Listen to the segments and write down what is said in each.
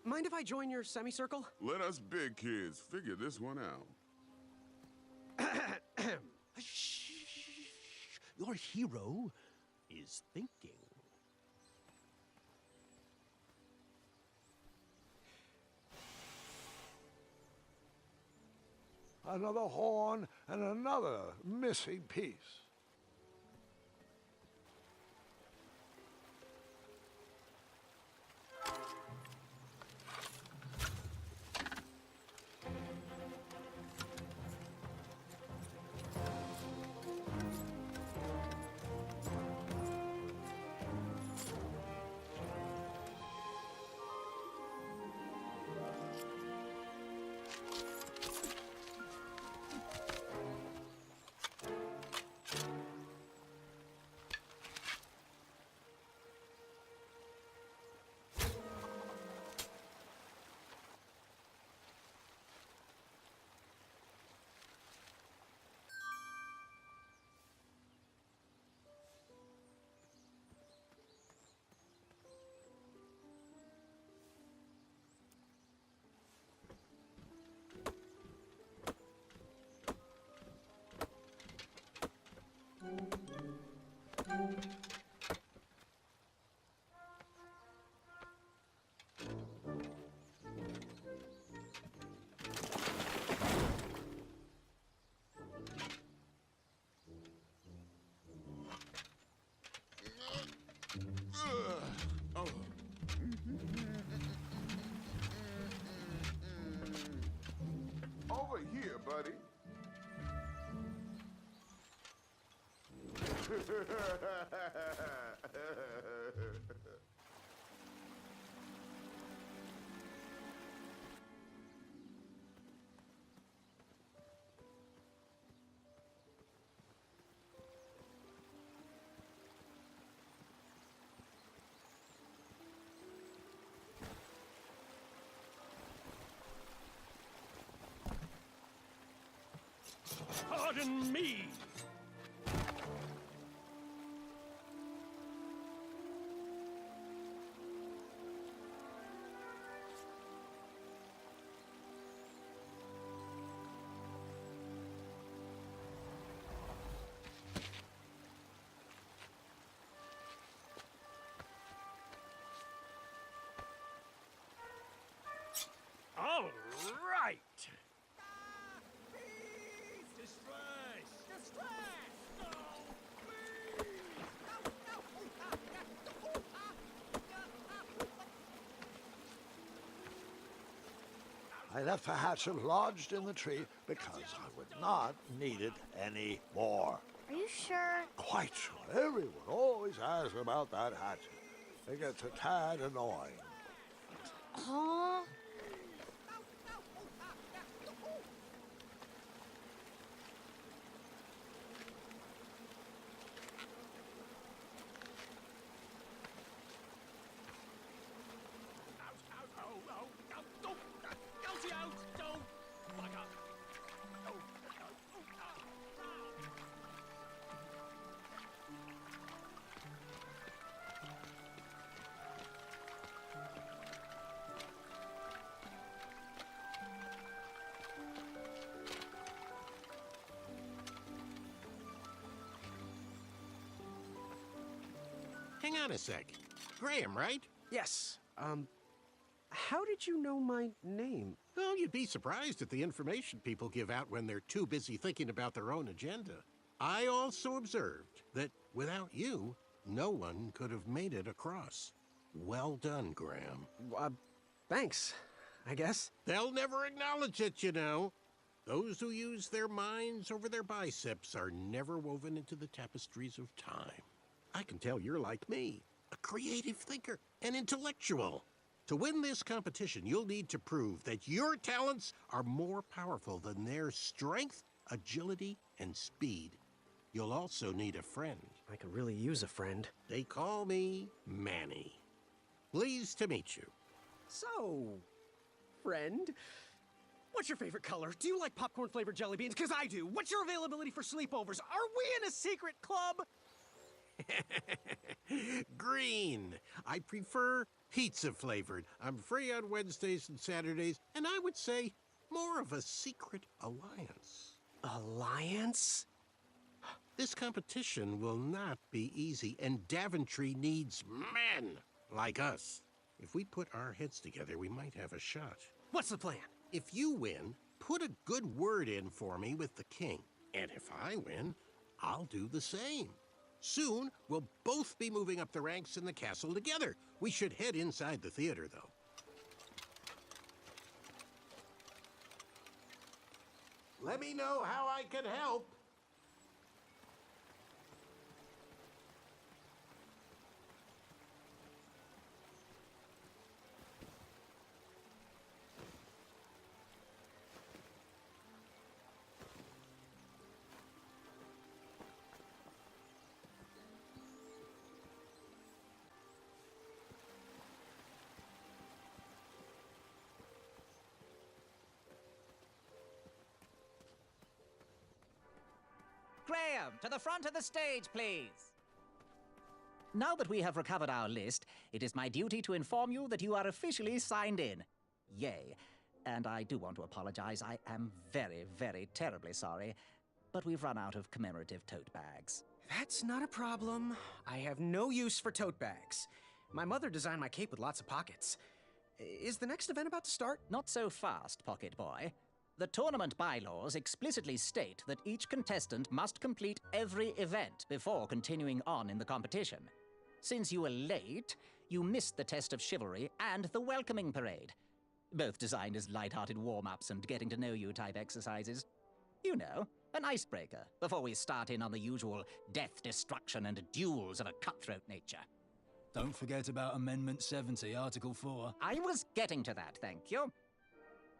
mind if I join your semicircle? Let us big kids figure this one out. Shh. Your hero is thinking. Another horn and another missing piece. Over here, buddy. Pardon me! All right! I left the hatchet lodged in the tree because I would not need it any more. Are you sure? Quite sure. Everyone always asks about that hatchet. It gets a tad annoying. Huh? Hang on a sec. Graham, right? Yes. How did you know my name? Well, you'd be surprised at the information people give out when they're too busy thinking about their own agenda. I also observed that without you, no one could have made it across. Well done, Graham. Thanks, I guess. They'll never acknowledge it, you know. Those who use their minds over their biceps are never woven into the tapestries of time. I can tell you're like me, a creative thinker, an intellectual. To win this competition, you'll need to prove that your talents are more powerful than their strength, agility, and speed. You'll also need a friend. I could really use a friend. They call me Manny. Pleased to meet you. So, friend, what's your favorite color? Do you like popcorn-flavored jelly beans? Because I do. What's your availability for sleepovers? Are we in a secret club? Green. I prefer pizza flavored. I'm free on Wednesdays and Saturdays, and I would say more of a secret alliance. Alliance? This competition will not be easy, and Daventry needs men like us. If we put our heads together, we might have a shot. What's the plan? If you win, put a good word in for me with the king. And if I win, I'll do the same. Soon, we'll both be moving up the ranks in the castle together. We should head inside the theater, though. Let me know how I can help. Graham, to the front of the stage, please. Now that we have recovered our list, it is my duty to inform you that you are officially signed in. Yay. And I do want to apologize. I am very, very terribly sorry, but we've run out of commemorative tote bags. That's not a problem. I have no use for tote bags. My mother designed my cape with lots of pockets. Is the next event about to start? Not so fast, Pocket Boy. The tournament bylaws explicitly state that each contestant must complete every event before continuing on in the competition. Since you were late, you missed the test of chivalry and the welcoming parade, both designed as light-hearted warm-ups and getting-to-know-you type exercises. You know, an icebreaker before we start in on the usual death, destruction, and duels of a cutthroat nature. Don't forget about Amendment 70, Article 4. I was getting to that, thank you.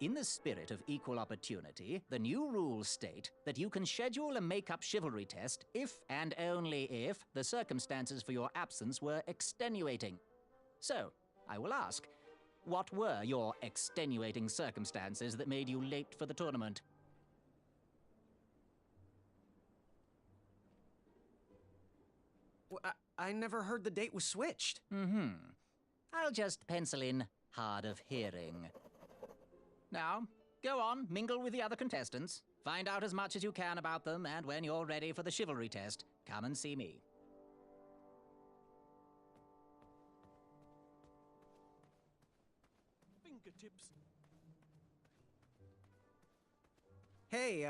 In the spirit of equal opportunity, the new rules state that you can schedule a make-up chivalry test if and only if the circumstances for your absence were extenuating. So, I will ask, what were your extenuating circumstances that made you late for the tournament? I never heard the date was switched. I'll just pencil in hard of hearing. Now, go on, mingle with the other contestants. Find out as much as you can about them, and when you're ready for the chivalry test, come and see me. Fingertips. Hey,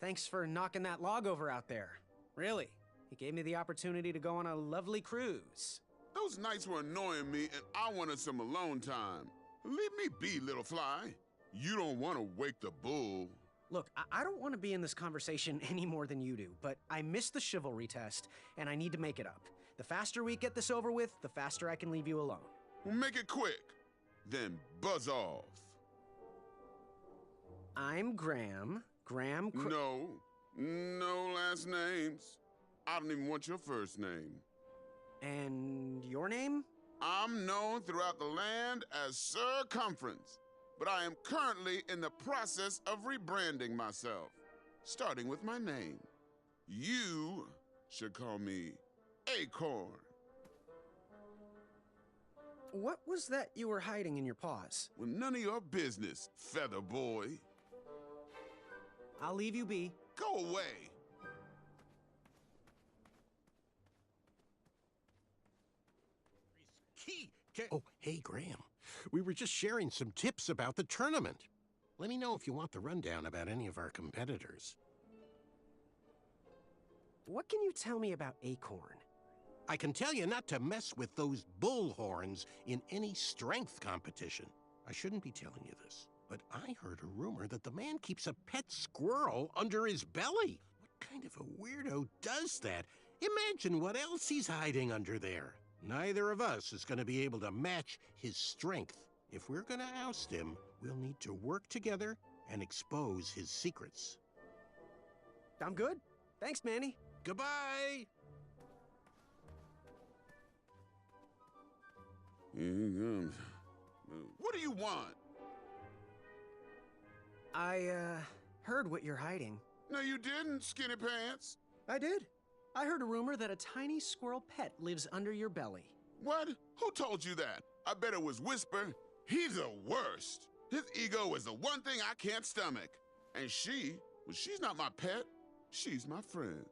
thanks for knocking that log over out there. Really. It gave me the opportunity to go on a lovely cruise. Those nights were annoying me, and I wanted some alone time. Leave me be, little fly. You don't want to wake the bull. Look, I don't want to be in this conversation any more than you do, but I missed the chivalry test, and I need to make it up. The faster we get this over with, the faster I can leave you alone. Well, make it quick. Then buzz off. I'm Graham. No last names. I don't even want your first name. And your name? I'm known throughout the land as Circumference, but I am currently in the process of rebranding myself, starting with my name. You should call me Acorn. What was that you were hiding in your paws? Well, none of your business, Feather Boy. I'll leave you be. Go away. Oh, hey, Graham. We were just sharing some tips about the tournament. Let me know if you want the rundown about any of our competitors. What can you tell me about Acorn? I can tell you not to mess with those bullhorns in any strength competition. I shouldn't be telling you this, but I heard a rumor that the man keeps a pet squirrel under his belly. What kind of a weirdo does that? Imagine what else he's hiding under there. Neither of us is going to be able to match his strength. If we're going to oust him, we'll need to work together and expose his secrets. I'm good. Thanks, Manny. Goodbye! Here he comes. What do you want? I, heard what you're hiding. No, you didn't, Skinny Pants. I did. I heard a rumor that a tiny squirrel pet lives under your belly. What? Who told you that? I bet it was Whisper. He's the worst. His ego is the one thing I can't stomach. And she's not my pet. She's my friend.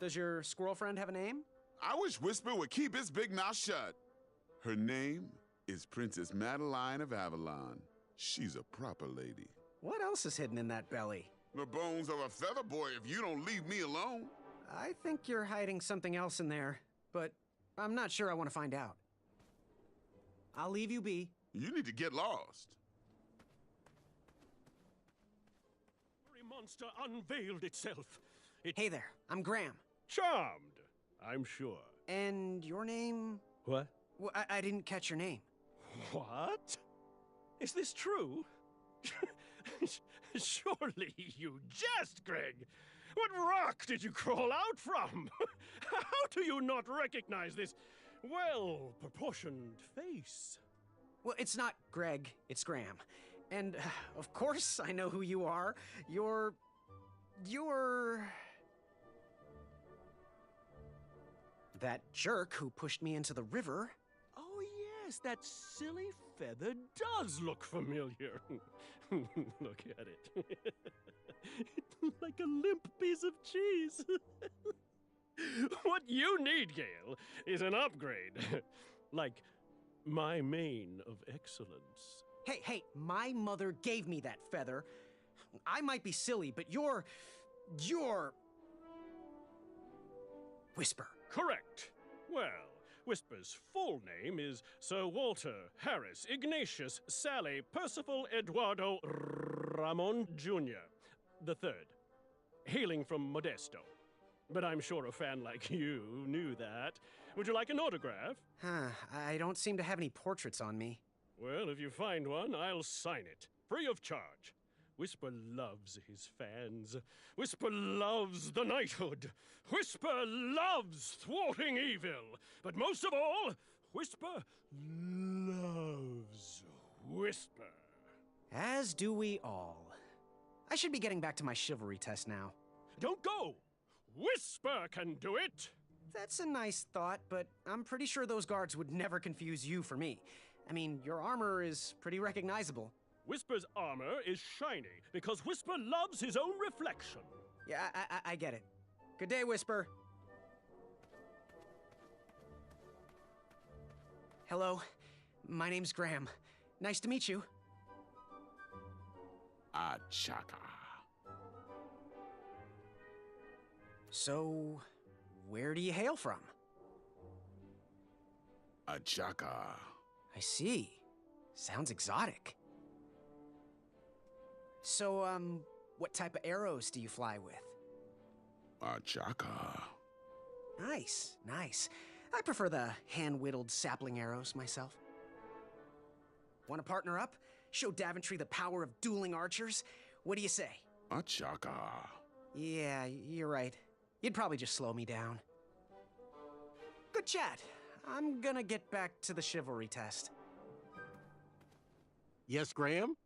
Does your squirrel friend have a name? I wish Whisper would keep his big mouth shut. Her name is Princess Madeline of Avalon. She's a proper lady. What else is hidden in that belly? The bones of a feather boy if you don't leave me alone. I think you're hiding something else in there, but I'm not sure I want to find out. I'll leave you be. You need to get lost. The monster unveiled itself. Hey there, I'm Graham. Charmed, I'm sure. And your name? What? Well, I didn't catch your name. What? Is this true? Surely you jest, Greg. What rock did you crawl out from? How do you not recognize this well-proportioned face? Well, it's not Greg, it's Graham. And, of course, I know who you are. You're... that jerk who pushed me into the river. Oh, yes, that silly feather does look familiar. Look at it. It's like a limp piece of cheese. What you need, Gale, is an upgrade. Like my mane of excellence. Hey, my mother gave me that feather. I might be silly, but you're... Whisper. Correct. Well, Whisper's full name is Sir Walter Harris Ignatius Sally Percival Eduardo Ramon Jr. the Third, hailing from Modesto. But I'm sure a fan like you knew that. Would you like an autograph? I don't seem to have any portraits on me. Well, if you find one, I'll sign it, free of charge. Whisper loves his fans. Whisper loves the knighthood. Whisper loves thwarting evil. But most of all, Whisper loves Whisper. As do we all. I should be getting back to my chivalry test now. Don't go! Whisper can do it! That's a nice thought, but I'm pretty sure those guards would never confuse you for me. I mean, your armor is pretty recognizable. Whisper's armor is shiny because Whisper loves his own reflection. Yeah, I get it. Good day, Whisper. Hello, my name's Graham. Nice to meet you. Achaka. So, where do you hail from? Achaka. I see. Sounds exotic. So, what type of arrows do you fly with? Achaka. Nice. I prefer the hand-whittled sapling arrows myself. Want to partner up? Show Daventry the power of dueling archers? What do you say? Achaka. Yeah, you're right. You'd probably just slow me down. Good chat. I'm gonna get back to the chivalry test. Yes, Graham?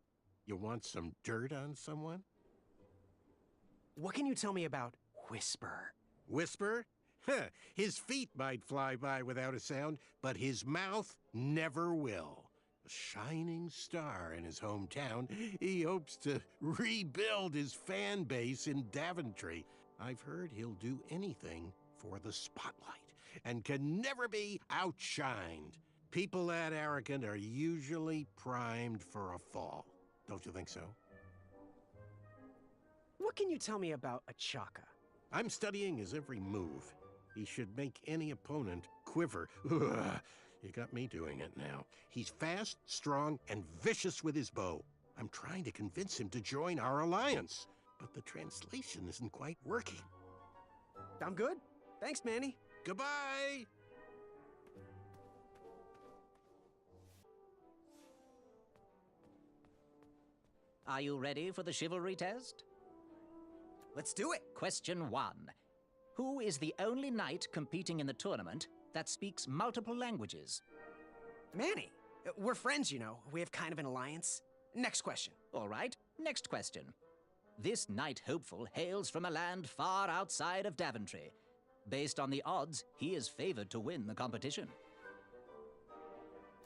You want some dirt on someone? What can you tell me about Whisper? Whisper? Huh, his feet might fly by without a sound, but his mouth never will. A shining star in his hometown, he hopes to rebuild his fan base in Daventry. I've heard he'll do anything for the spotlight and can never be outshined. People that arrogant are usually primed for a fall. Don't you think so? What can you tell me about Achaka? I'm studying his every move. He should make any opponent quiver. Ugh, you got me doing it now. He's fast, strong, and vicious with his bow. I'm trying to convince him to join our alliance, but the translation isn't quite working. I'm good. Thanks, Manny. Goodbye! Are you ready for the chivalry test? Let's do it. Question 1. Who is the only knight competing in the tournament that speaks multiple languages? Manny. We're friends, you know. We have kind of an alliance. Next question. All right, next question. This knight hopeful hails from a land far outside of Daventry. Based on the odds, he is favored to win the competition.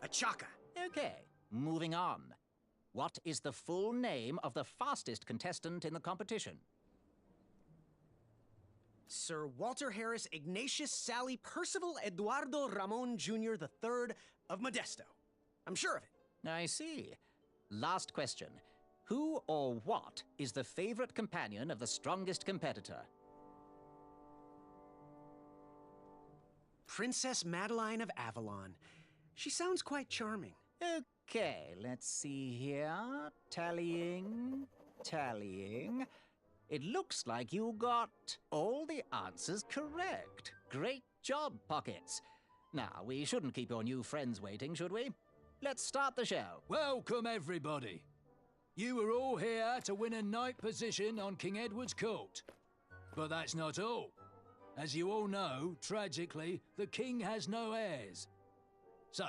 A Chaka. Okay, moving on. What is the full name of the fastest contestant in the competition? Sir Walter Harris Ignatius Sally Percival Eduardo Ramon Jr. III of Modesto. I'm sure of it. I see. Last question. Who or what is the favorite companion of the strongest competitor? Princess Madeline of Avalon. She sounds quite charming. Okay, let's see here. Tallying. It looks like you got all the answers correct. Great job, Pockets. Now, we shouldn't keep your new friends waiting, should we? Let's start the show. Welcome, everybody. You are all here to win a knight position on King Edward's court. But that's not all. As you all know, tragically, the king has no heirs. So,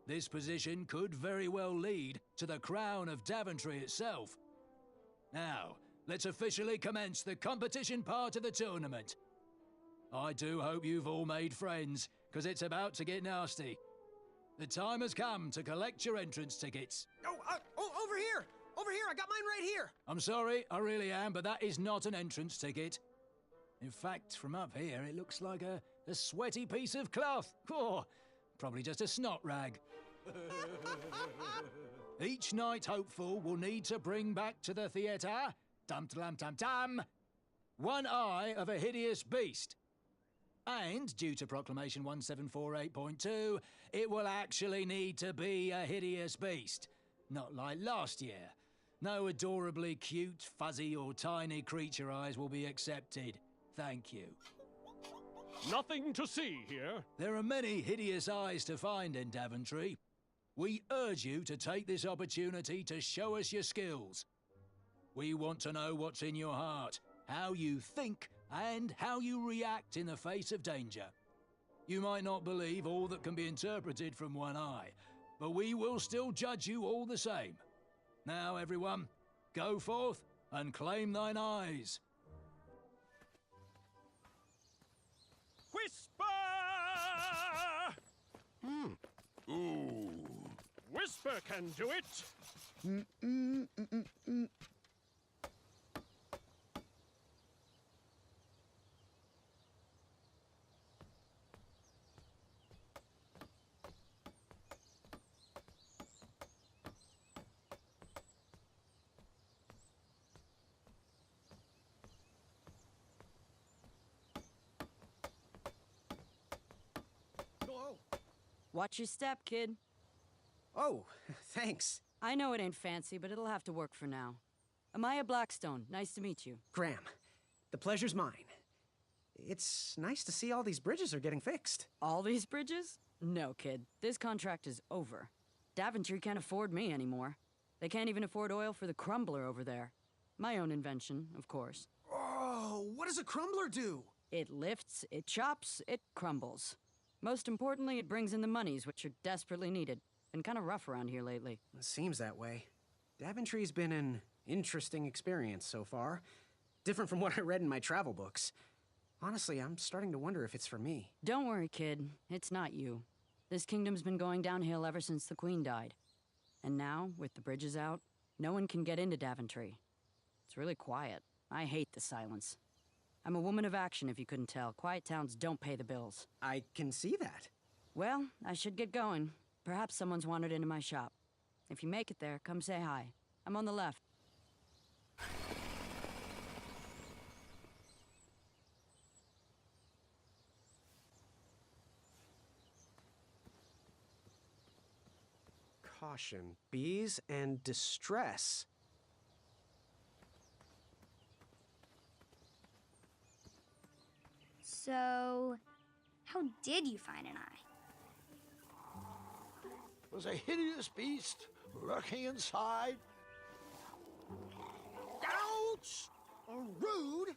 this position could very well lead to the crown of Daventry itself. Now, let's officially commence the competition part of the tournament. I do hope you've all made friends, because it's about to get nasty. The time has come to collect your entrance tickets. Oh, over here! Over here, I got mine right here! I'm sorry, I really am, but that is not an entrance ticket. In fact, from up here, it looks like a sweaty piece of cloth. Oh, probably just a snot rag. Each knight hopeful will need to bring back to the theatre, dum-dum-dum-dum, one eye of a hideous beast. And, due to Proclamation 1748.2, it will actually need to be a hideous beast. Not like last year. No adorably cute, fuzzy or tiny creature eyes will be accepted. Thank you. Nothing to see here. There are many hideous eyes to find in Daventry. We urge you to take this opportunity to show us your skills. We want to know what's in your heart, how you think, and how you react in the face of danger. You might not believe all that can be interpreted from one eye, but we will still judge you all the same. Now, everyone, go forth and claim thine eyes. Whisper! Ooh. Whisper can do it. Watch your step, kid. Oh, thanks. I know it ain't fancy, but it'll have to work for now. Amaya Blackstone, nice to meet you. Graham, the pleasure's mine. It's nice to see all these bridges are getting fixed. All these bridges? No, kid. This contract is over. Daventry can't afford me anymore. They can't even afford oil for the crumbler over there. My own invention, of course. Oh, what does a crumbler do? It lifts, it chops, it crumbles. Most importantly, it brings in the monies, which are desperately needed. Been kind of rough around here lately. It seems that way. Daventry's been an interesting experience so far. Different from what I read in my travel books. Honestly, I'm starting to wonder if it's for me. Don't worry, kid. It's not you. This kingdom's been going downhill ever since the Queen died. And now, with the bridges out, no one can get into Daventry. It's really quiet. I hate the silence. I'm a woman of action, if you couldn't tell. Quiet towns don't pay the bills. I can see that. Well, I should get going. Perhaps someone's wandered into my shop. If you make it there, come say hi. I'm on the left. Caution, bees and distress. So, how did you find an eye? Was a hideous beast lurking inside. Ouch! Rude!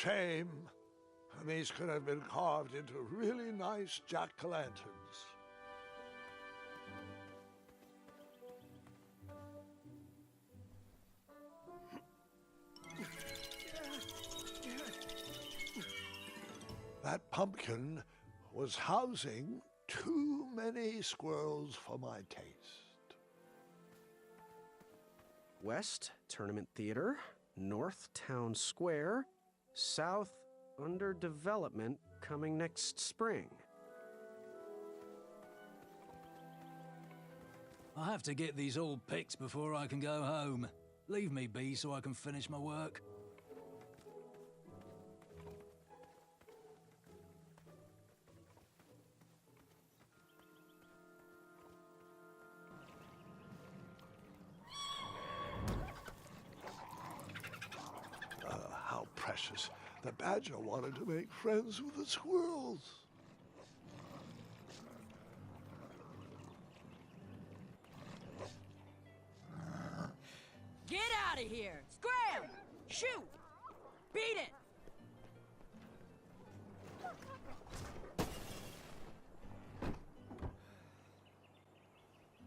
shame. These could have been carved into really nice jack-o'-lanterns. That pumpkin was housing too many squirrels for my taste. West, Tournament Theater. North, Town Square. South, under development, coming next spring. I have to get these all picked before I can go home. Leave me be so I can finish my work. How precious. The badger wanted to make friends with the squirrels. Get out of here! Scram! Shoot! Beat it!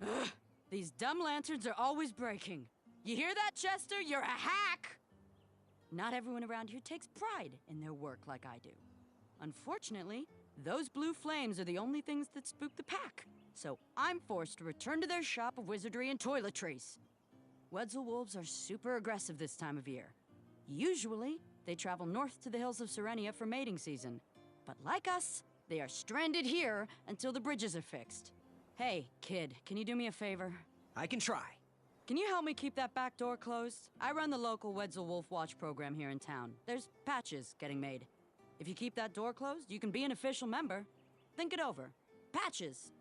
Ugh, these dumb lanterns are always breaking. You hear that, Chester? You're a hack! Not everyone around here takes pride in their work like I do. Unfortunately, those blue flames are the only things that spook the pack. So I'm forced to return to their shop of wizardry and toiletries. Wetzel wolves are super aggressive this time of year. Usually, they travel north to the hills of Serenia for mating season. But like us, they are stranded here until the bridges are fixed. Hey, kid, can you do me a favor? I can try. Can you help me keep that back door closed? I run the local Wetzel Wolf Watch program here in town. There's patches getting made. If you keep that door closed, you can be an official member. Think it over. Patches.